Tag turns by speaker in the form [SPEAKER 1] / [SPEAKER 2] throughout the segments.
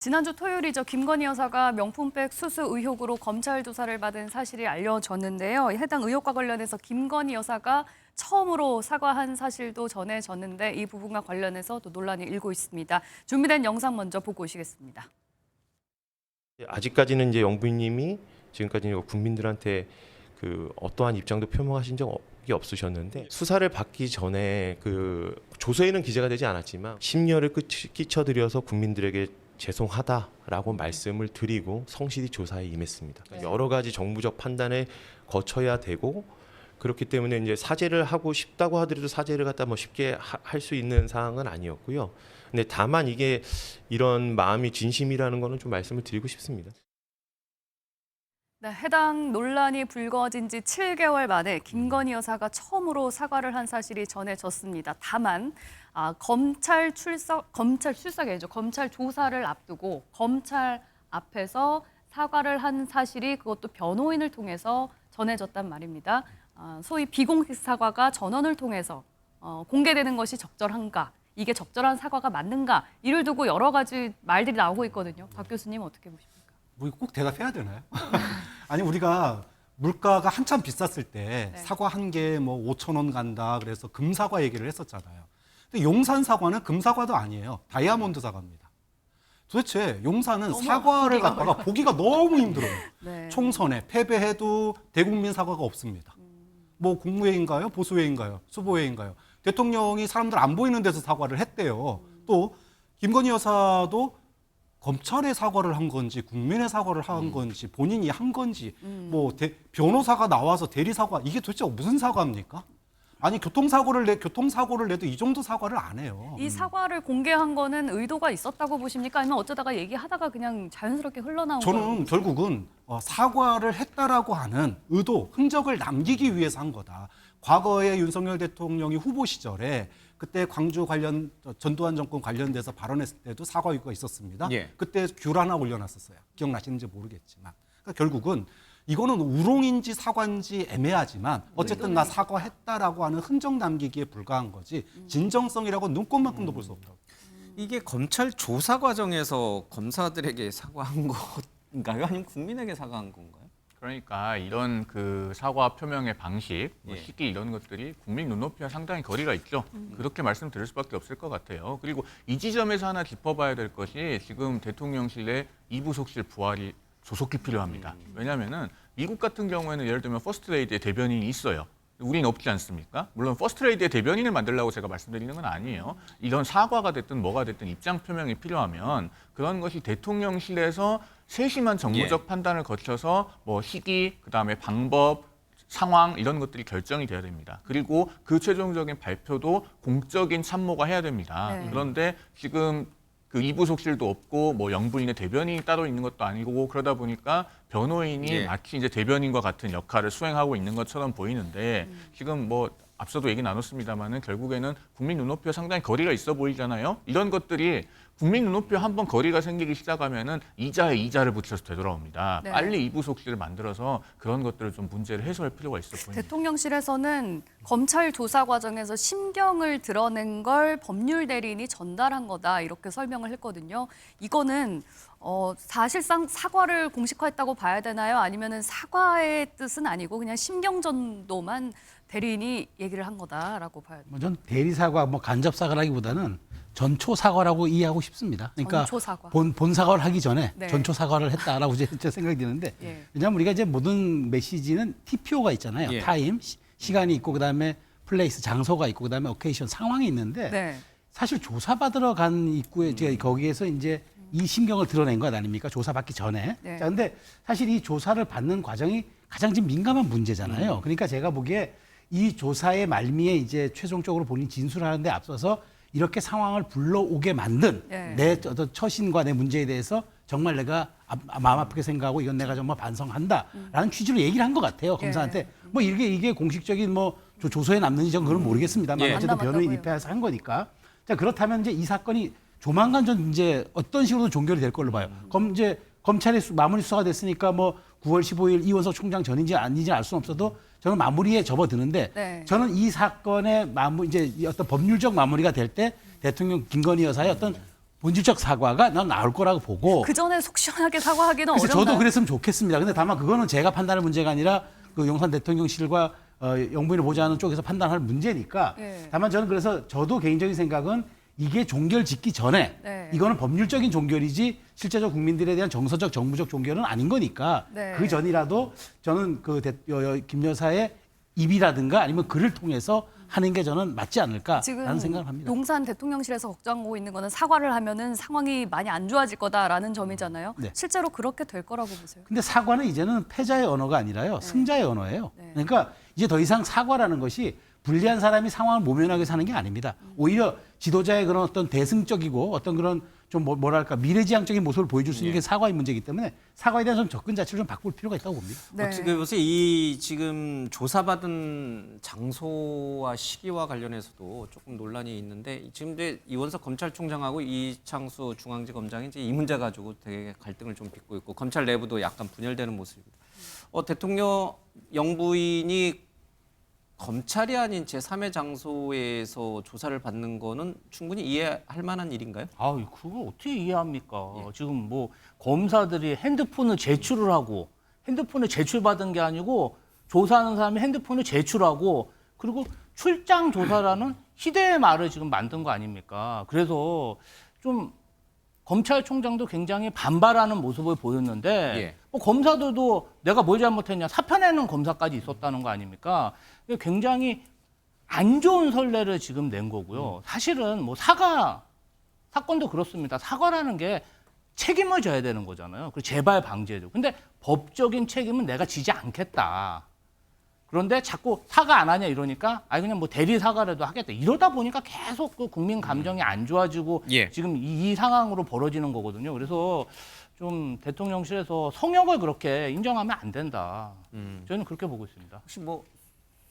[SPEAKER 1] 지난주 토요일이죠. 김건희 여사가 명품백 수수 의혹으로 검찰 조사를 받은 사실이 알려졌는데요. 해당 의혹과 관련해서 김건희 여사가 처음으로 사과한 사실도 전해졌는데 이 부분과 관련해서 또 논란이 일고 있습니다. 준비된 영상 먼저 보고 오시겠습니다.
[SPEAKER 2] 아직까지는 이제 영부인님이 지금까지 국민들한테 어떠한 입장도 표명하신 적이 없으셨는데 수사를 받기 전에 조서에는 기재가 되지 않았지만 심려를 끼쳐드려서 국민들에게 죄송하다라고 말씀을 드리고 성실히 조사에 임했습니다. 여러 가지 정무적 판단을 거쳐야 되고 그렇기 때문에 이제 사죄를 하고 싶다고 하더라도 사죄를 갖다 쉽게 할 수 있는 사항은 아니었고요. 근데 다만 이게 이런 마음이 진심이라는 거는 좀 말씀을 드리고 싶습니다.
[SPEAKER 1] 네, 해당 논란이 불거진 지 7개월 만에 김건희 여사가 처음으로 사과를 한 사실이 전해졌습니다. 다만 검찰 출석이 아니죠. 검찰 조사를 앞두고 검찰 앞에서 사과를 한 사실이 그것도 변호인을 통해서 전해졌단 말입니다. 소위 비공식 사과가 전원을 통해서 공개되는 것이 적절한가? 이게 적절한 사과가 맞는가? 이를 두고 여러 가지 말들이 나오고 있거든요. 박 교수님 어떻게 보십니까?
[SPEAKER 3] 뭐 꼭 대답해야 되나요? 아니 우리가 물가가 한참 비쌌을 때 사과 한 개에 뭐 5,000원 간다 그래서 금사과 얘기를 했었잖아요. 근데 용산 사과는 금사과도 아니에요. 다이아몬드 사과입니다. 도대체 용산은 사과를 갖다가 보기가 너무 힘들어요.
[SPEAKER 1] 네.
[SPEAKER 3] 총선에 패배해도 대국민 사과가 없습니다. 뭐 국무회의인가요? 보수회의인가요? 수보회의인가요? 대통령이 사람들 안 보이는 데서 사과를 했대요. 또 김건희 여사도 검찰의 사과를 한 건지 국민의 사과를 한 건지 본인이 한 건지 뭐 변호사가 나와서 대리 사과 이게 도대체 무슨 사과입니까? 아니 교통사고를 내도 이 정도 사과를 안 해요.
[SPEAKER 1] 이 사과를 공개한 거는 의도가 있었다고 보십니까? 아니면 어쩌다가 얘기하다가 그냥 자연스럽게 흘러나온 거예요?
[SPEAKER 3] 저는 결국은 사과를 했다라고 하는 의도, 흔적을 남기기 위해서 한 거다. 과거에 윤석열 대통령이 후보 시절에 그때 광주 관련 전두환 정권 관련돼서 발언했을 때도 사과 요구가 있었습니다.
[SPEAKER 4] 예.
[SPEAKER 3] 그때 귤 하나 올려놨었어요. 기억나시는지 모르겠지만. 그러니까 결국은 이거는 우롱인지 사과인지 애매하지만 어쨌든 나 사과했다라고 하는 흔적 남기기에 불과한 거지 진정성이라고 눈꼽만큼도 볼 수 없다고.
[SPEAKER 4] 이게 검찰 조사 과정에서 검사들에게 사과한 건가요? 아니면 국민에게 사과한 건가요?
[SPEAKER 5] 그러니까 이런 사과 표명의 방식, 시기 이런 것들이 국민 눈높이와 상당히 거리가 있죠. 그렇게 말씀드릴 수밖에 없을 것 같아요. 그리고 이 지점에서 하나 짚어봐야 될 것이 지금 대통령실의 이부속실 부활이 조속히 필요합니다. 왜냐하면은 미국 같은 경우에는 예를 들면 퍼스트레이디의 대변인이 있어요. 우리는 없지 않습니까? 물론 퍼스트레이디의 대변인을 만들려고 제가 말씀드리는 건 아니에요. 이런 사과가 됐든 뭐가 됐든 입장 표명이 필요하면 그런 것이 대통령실에서 세심한 정무적 판단을 거쳐서 뭐 시기, 그다음에 방법, 상황 이런 것들이 결정이 돼야 됩니다. 그리고 그 최종적인 발표도 공적인 참모가 해야 됩니다.
[SPEAKER 1] 네.
[SPEAKER 5] 그런데 지금 이부속실도 없고 뭐 영부인의 대변인이 따로 있는 것도 아니고 그러다 보니까 변호인이 마치 이제 대변인과 같은 역할을 수행하고 있는 것처럼 보이는데 지금 뭐 앞서도 얘기 나눴습니다만은 결국에는 국민 눈높이와 상당히 거리가 있어 보이잖아요. 이런 것들이 국민 눈높이와 한번 거리가 생기기 시작하면은 이자에 이자를 붙여서 되돌아옵니다.
[SPEAKER 1] 네.
[SPEAKER 5] 빨리 이부속실을 만들어서 그런 것들을 좀 문제를 해소할 필요가 있어 보입니다.
[SPEAKER 1] 대통령실에서는 검찰 조사 과정에서 심경을 드러낸 걸 법률 대리인이 전달한 거다 이렇게 설명을 했거든요. 이거는 사실상 사과를 공식화했다고 봐야 되나요? 아니면은 사과의 뜻은 아니고 그냥 심경 전도만 대리인이 얘기를 한 거다라고 봐야 돼요.
[SPEAKER 6] 전 대리 사과, 간접 사과라기보다는 전초 사과라고 이해하고 싶습니다. 그러니까
[SPEAKER 1] 전초 사과.
[SPEAKER 6] 본 사과를 하기 전에
[SPEAKER 1] 네.
[SPEAKER 6] 전초 사과를 했다라고 제 생각이 드는데
[SPEAKER 1] 예.
[SPEAKER 6] 왜냐하면 우리가 이제 모든 메시지는 TPO가 있잖아요.
[SPEAKER 4] 예.
[SPEAKER 6] 타임, 시간이 있고 그다음에 플레이스, 장소가 있고 그다음에 오케이션, 상황이 있는데
[SPEAKER 1] 네.
[SPEAKER 6] 사실 조사받으러 간 입구에 제가 거기에서 이제 이 심경을 드러낸 것 아닙니까? 조사받기 전에.
[SPEAKER 1] 네.
[SPEAKER 6] 자, 근데 사실 이 조사를 받는 과정이 가장 지금 민감한 문제잖아요. 그러니까 제가 보기에 이 조사의 말미에 이제 최종적으로 본인 진술하는 데 앞서서 이렇게 상황을 불러오게 만든
[SPEAKER 1] 네.
[SPEAKER 6] 내 어떤 처신과 내 문제에 대해서 정말 내가 마음 아프게 생각하고 이건 내가 정말 반성한다라는 취지로 얘기를 한 것 같아요. 검사한테. 뭐 이게 공식적인 조서에 남는지 저는 그건 모르겠습니다만
[SPEAKER 4] 예.
[SPEAKER 6] 어쨌든 변호인
[SPEAKER 1] 남았다고요.
[SPEAKER 6] 입회해서 한 거니까. 자, 그렇다면 이제 이 사건이 조만간 전 이제 어떤 식으로든 종결이 될 걸로 봐요. 검찰의 마무리 수사가 됐으니까 9월 15일 이원석 총장 전인지 아닌지 알 수는 없어도 저는 마무리에 접어드는데
[SPEAKER 1] 네.
[SPEAKER 6] 저는 이 사건의 이제 어떤 법률적 마무리가 될 때 대통령 김건희 여사의 어떤 본질적 사과가 난 나올 거라고 보고
[SPEAKER 1] 그 전에 속 시원하게 사과하기는
[SPEAKER 6] 그래서
[SPEAKER 1] 어렵나요?
[SPEAKER 6] 저도 그랬으면 좋겠습니다. 근데 다만 그거는 제가 판단할 문제가 아니라 그 용산 대통령실과 영부인을 보좌하는 쪽에서 판단할 문제니까.
[SPEAKER 1] 예.
[SPEAKER 6] 다만 저는 그래서 저도 개인적인 생각은 이게 종결 짓기 전에
[SPEAKER 1] 네.
[SPEAKER 6] 이거는 법률적인 종결이지 실제적 국민들에 대한 정서적 정무적 종결은 아닌 거니까
[SPEAKER 1] 네.
[SPEAKER 6] 그 전이라도 저는 그 김 여사의 입이라든가 아니면 글을 통해서 하는 게 저는 맞지 않을까라는
[SPEAKER 1] 지금
[SPEAKER 6] 생각을 합니다.
[SPEAKER 1] 용산 대통령실에서 걱정하고 있는 거는 사과를 하면은 상황이 많이 안 좋아질 거다라는 점이잖아요.
[SPEAKER 6] 네.
[SPEAKER 1] 실제로 그렇게 될 거라고 보세요.
[SPEAKER 6] 근데 사과는 이제는 패자의 언어가 아니라요. 승자의 언어예요.
[SPEAKER 1] 네.
[SPEAKER 6] 그러니까 이제 더 이상 사과라는 것이 불리한 사람이 상황을 모면하게 사는 게 아닙니다. 오히려 지도자의 그런 어떤 대승적이고 어떤 그런 좀 뭐랄까 미래지향적인 모습을 보여줄 수 있는 게 사과의 문제이기 때문에 사과에 대한 좀 접근 자체를 좀 바꿀 필요가 있다고 봅니다.
[SPEAKER 1] 네.
[SPEAKER 4] 어떻게 보세요? 이 지금 조사받은 장소와 시기와 관련해서도 조금 논란이 있는데 지금 이제 이원석 검찰총장하고 이창수 중앙지검장이 이제 이 문제 가지고 되게 갈등을 좀 빚고 있고 검찰 내부도 약간 분열되는 모습입니다. 대통령 영부인이 검찰이 아닌 제3의 장소에서 조사를 받는 거는 충분히 이해할 만한 일인가요?
[SPEAKER 7] 아, 그걸 어떻게 이해합니까? 지금 뭐 검사들이 핸드폰을 제출을 하고 핸드폰을 제출받은 게 아니고 조사하는 사람이 핸드폰을 제출하고 그리고 출장 조사라는 희대의 말을 지금 만든 거 아닙니까? 그래서 좀 검찰총장도 굉장히 반발하는 모습을 보였는데
[SPEAKER 4] 예.
[SPEAKER 7] 뭐 검사들도 내가 뭘 잘못했냐 사표내는 검사까지 있었다는 거 아닙니까? 굉장히 안 좋은 선례를 지금 낸 거고요. 사실은 뭐 사건도 그렇습니다. 사과라는 게 책임을 져야 되는 거잖아요. 그리고 재발 방지해줘. 근데 법적인 책임은 내가 지지 않겠다. 그런데 자꾸 사과 안 하냐 이러니까 그냥 뭐 대리 사과라도 하겠다. 이러다 보니까 계속 그 국민 감정이 안 좋아지고
[SPEAKER 4] 예.
[SPEAKER 7] 지금 이 상황으로 벌어지는 거거든요. 그래서 좀 대통령실에서 성역을 그렇게 인정하면 안 된다. 저는 그렇게 보고 있습니다.
[SPEAKER 4] 혹시 뭐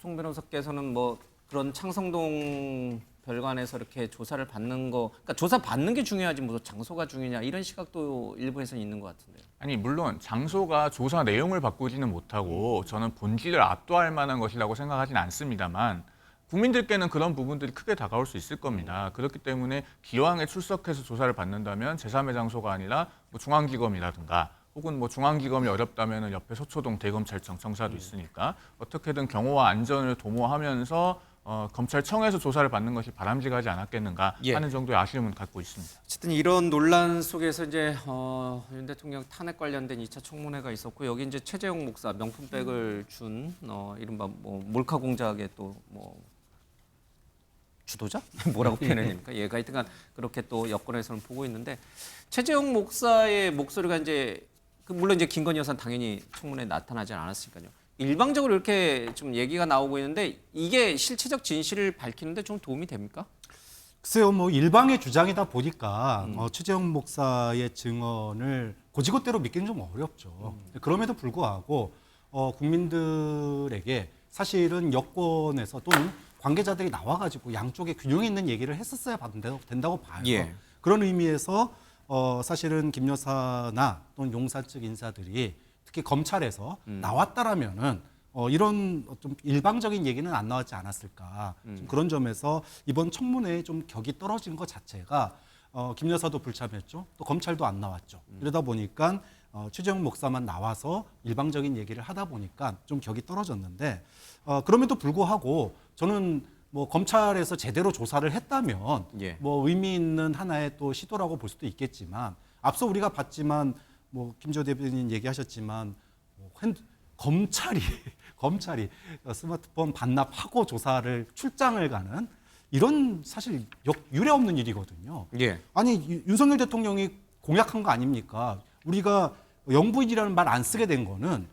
[SPEAKER 4] 송 변호사께서는 뭐 그런 창성동 별관에서 이렇게 조사를 받는 거, 그러니까 조사 받는 게 중요하지 뭐 장소가 중요냐 이런 시각도 일부에서는 있는 것 같은데요.
[SPEAKER 5] 아니 물론 장소가 조사 내용을 바꾸지는 못하고 저는 본질을 압도할 만한 것이라고 생각하지는 않습니다만 국민들께는 그런 부분들이 크게 다가올 수 있을 겁니다. 그렇기 때문에 기왕에 출석해서 조사를 받는다면 제3의 장소가 아니라 뭐 중앙지검이라든가 혹은 뭐 중앙지검이 어렵다면 옆에 서초동 대검찰청 청사도 있으니까 어떻게든 경호와 안전을 도모하면서 검찰청에서 조사를 받는 것이 바람직하지 않았겠는가
[SPEAKER 4] 예.
[SPEAKER 5] 하는 정도의 아쉬움은 갖고 있습니다.
[SPEAKER 4] 어쨌든 이런 논란 속에서 이제 윤 대통령 탄핵 관련된 2차 청문회가 있었고 여기 이제 최재형 목사 명품백을 준 이른바 뭐 몰카 공작의 또 뭐 주도자 뭐라고 표현해야 됩니까? 예, 하여튼간 그렇게 또 여권에서는 보고 있는데 최재형 목사의 목소리가 이제 물론 이제 김건희 여사는 당연히 청문회에 나타나지 않았으니까요. 일방적으로 이렇게 좀 얘기가 나오고 있는데 이게 실체적 진실을 밝히는데 좀 도움이 됩니까?
[SPEAKER 3] 글쎄요, 뭐 일방의 주장이다 보니까 최재형 목사의 증언을 고지고대로 믿기는 좀 어렵죠. 그럼에도 불구하고 국민들에게 사실은 여권에서 또는 관계자들이 나와가지고 양쪽에 균형 있는 얘기를 했었어야 된다고 봐요.
[SPEAKER 4] 예.
[SPEAKER 3] 그런 의미에서 사실은 김 여사나 또는 용산 측 인사들이 특히 검찰에서 나왔다라면은 이런 좀 일방적인 얘기는 안 나왔지 않았을까. 좀 그런 점에서 이번 청문회에 좀 격이 떨어진 것 자체가 김 여사도 불참했죠. 또 검찰도 안 나왔죠. 이러다 보니까 최재형 목사만 나와서 일방적인 얘기를 하다 보니까 좀 격이 떨어졌는데 그럼에도 불구하고 저는 뭐 검찰에서 제대로 조사를 했다면
[SPEAKER 4] 예.
[SPEAKER 3] 뭐 의미 있는 하나의 또 시도라고 볼 수도 있겠지만 앞서 우리가 봤지만 뭐 김조 대변인 얘기하셨지만 검찰이 스마트폰 반납하고 조사를 출장을 가는 이런 사실 유례 없는 일이거든요.
[SPEAKER 4] 예.
[SPEAKER 3] 아니 윤석열 대통령이 공약한 거 아닙니까? 우리가 영부인이라는 말 안 쓰게 된 거는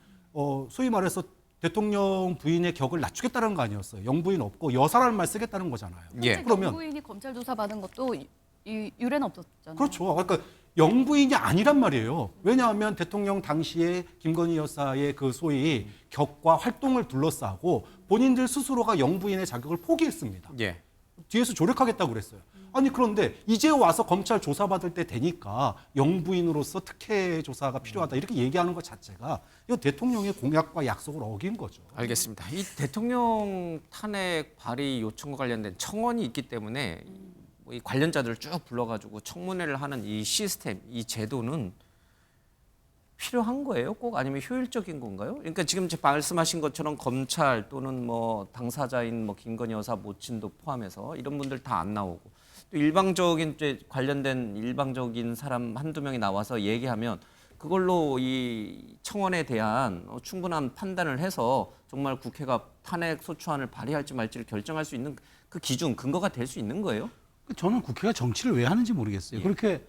[SPEAKER 3] 소위 말해서 대통령 부인의 격을 낮추겠다는 거 아니었어요. 영부인 없고 여사라는 말 쓰겠다는 거잖아요.
[SPEAKER 4] 예.
[SPEAKER 3] 그러면
[SPEAKER 1] 영부인이 검찰 조사 받은 것도 유례는 없었잖아요.
[SPEAKER 3] 그렇죠. 그러니까 영부인이 아니란 말이에요. 왜냐하면 대통령 당시에 김건희 여사의 그 소위 격과 활동을 둘러싸고 본인들 스스로가 영부인의 자격을 포기했습니다.
[SPEAKER 4] 예.
[SPEAKER 3] 뒤에서 조력하겠다고 그랬어요. 아니 그런데 이제 와서 검찰 조사받을 때 되니까 영부인으로서 특혜 조사가 필요하다 이렇게 얘기하는 것 자체가 이거 대통령의 공약과 약속을 어긴 거죠.
[SPEAKER 4] 알겠습니다. 이 대통령 탄핵 발의 요청과 관련된 청원이 있기 때문에 이 관련자들을 쭉 불러가지고 청문회를 하는 이 시스템, 이 제도는 필요한 거예요? 꼭 아니면 효율적인 건가요? 그러니까 지금 말씀하신 것처럼 검찰 또는 뭐 당사자인 뭐 김건희 여사 모친도 포함해서 이런 분들 다 안 나오고 또 일방적인 이제 관련된 일방적인 사람 한두 명이 나와서 얘기하면 그걸로 이 청원에 대한 충분한 판단을 해서 정말 국회가 탄핵 소추안을 발의할지 말지를 결정할 수 있는 그 기준 근거가 될 수 있는 거예요?
[SPEAKER 6] 저는 국회가 정치를 왜 하는지 모르겠어요.
[SPEAKER 4] 예.
[SPEAKER 6] 그렇게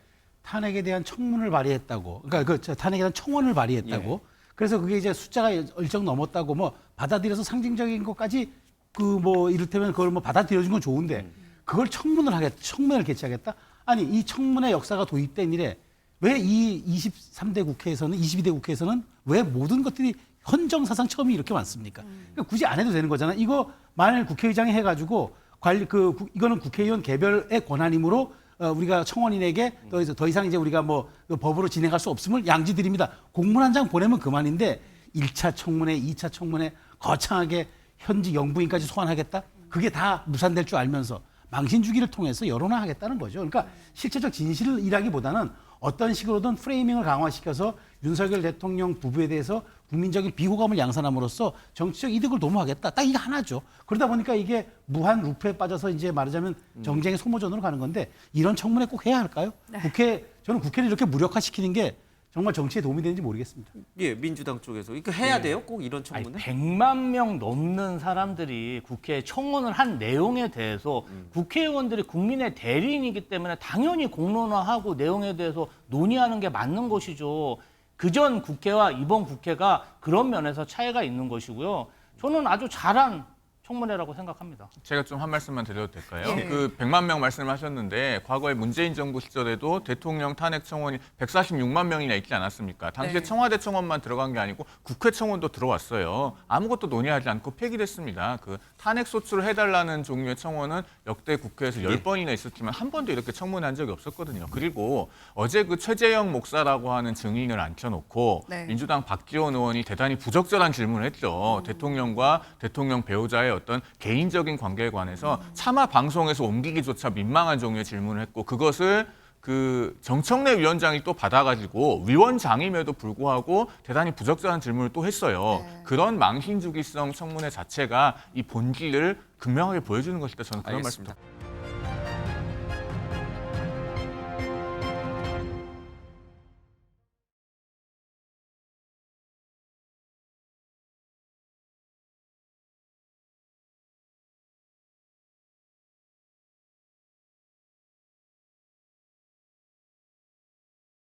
[SPEAKER 6] 탄핵에 대한 청문을 발의했다고, 그러니까 탄핵에 대한 청원을 발의했다고. 그래서 그게 이제 숫자가 일정 넘었다고 뭐 받아들여서 상징적인 것까지 그 뭐 이를테면 그걸 뭐 받아들여준 건 좋은데 그걸 청문을 개최하겠다? 아니 이 청문회 역사가 도입된 이래 왜 이 23대 국회에서는 22대 국회에서는 왜 모든 것들이 헌정사상 처음이 이렇게 많습니까? 그러니까 굳이 안 해도 되는 거잖아. 이거 만일 국회의장이 해가지고 이거는 국회의원 개별의 권한이므로 우리가 청원인에게 더 이상 이제 우리가 뭐 법으로 진행할 수 없음을 양지드립니다. 공문 한 장 보내면 그만인데 1차 청문회, 2차 청문회 거창하게 현직 영부인까지 소환하겠다? 그게 다 무산될 줄 알면서 망신주기를 통해서 여론화하겠다는 거죠. 그러니까 실체적 진실이라기보다는 어떤 식으로든 프레이밍을 강화시켜서 윤석열 대통령 부부에 대해서 국민적인 비호감을 양산함으로써 정치적 이득을 도모하겠다. 딱 이게 하나죠. 그러다 보니까 이게 무한 루프에 빠져서 이제 말하자면 정쟁의 소모전으로 가는 건데 이런 청문회 꼭 해야 할까요? 저는 국회를 이렇게 무력화시키는 게 정말 정치에 도움이 되는지 모르겠습니다.
[SPEAKER 4] 예, 민주당 쪽에서 이거 해야 돼요? 꼭 이런 청문회?
[SPEAKER 7] 100만 명 넘는 사람들이 국회에 청원을 한 내용에 대해서 국회의원들이 국민의 대리인이기 때문에 당연히 공론화하고 내용에 대해서 논의하는 게 맞는 것이죠. 그전 국회와 이번 국회가 그런 면에서 차이가 있는 것이고요. 저는 아주 잘한 청문회라고 생각합니다.
[SPEAKER 5] 제가 좀 한 말씀만 드려도 될까요?
[SPEAKER 1] 예.
[SPEAKER 5] 그 100만 명 말씀하셨는데 과거에 문재인 정부 시절에도 대통령 탄핵 청원이 146만 명이나 있지 않았습니까? 당시에
[SPEAKER 1] 네.
[SPEAKER 5] 청와대 청원만 들어간 게 아니고 국회 청원도 들어왔어요. 아무것도 논의하지 않고 폐기됐습니다. 그 탄핵 소추를 해달라는 종류의 청원은 역대 국회에서 10번이나 있었지만 한 번도 이렇게 청문한 적이 없었거든요. 그리고 어제 그 최재형 목사라고 하는 증인을 앉혀놓고
[SPEAKER 1] 네.
[SPEAKER 5] 민주당 박지원 의원이 대단히 부적절한 질문을 했죠. 대통령과 대통령 배우자의 어떤 개인적인 관계에 관해서 차마 방송에서 옮기기조차 민망한 종류의 질문을 했고 그것을 그 정청래 위원장이 또 받아가지고 위원장임에도 불구하고 대단히 부적절한 질문을 또 했어요.
[SPEAKER 1] 네.
[SPEAKER 5] 그런 망신주기성 청문회 자체가 이 본질을 극명하게 보여주는 것이다. 저는 그런
[SPEAKER 4] 알겠습니다.
[SPEAKER 5] 말씀.